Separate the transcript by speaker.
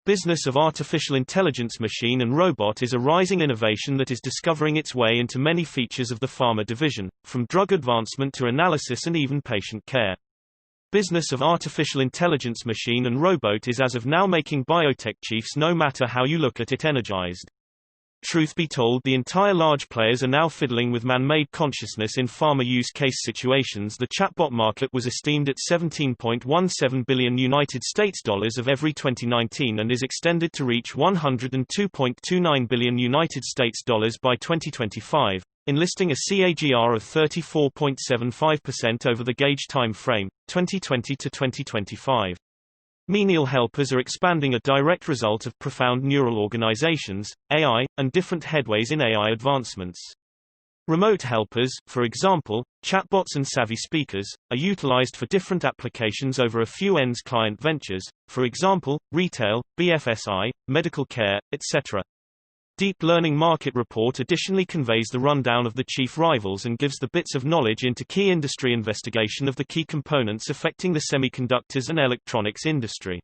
Speaker 1: Business of artificial intelligence machine and robot is a rising innovation that is discovering its way into many features of the pharma division, from drug advancement to analysis and even patient care. Business of artificial intelligence machine and robot is as of now making biotech chiefs no matter how you look at it energized. Truth be told, the entire large players are now fiddling with man-made consciousness in pharma use case situations. The chatbot market was esteemed at $17.17 billion of every 2019 and is extended to reach $102.29 billion by 2025, enlisting a CAGR of 34.75% over the gauge time frame, 2020 to 2025. Menial helpers are expanding, a direct result of profound neural organizations, AI, and different headways in AI advancements. Remote helpers, for example, chatbots and savvy speakers, are utilized for different applications over a few ends client ventures, for example, retail, BFSI, medical care, etc. Deep Learning Market Report additionally conveys the rundown of the chief rivals and gives the bits of knowledge into key industry investigation of the key components affecting the semiconductors and electronics industry.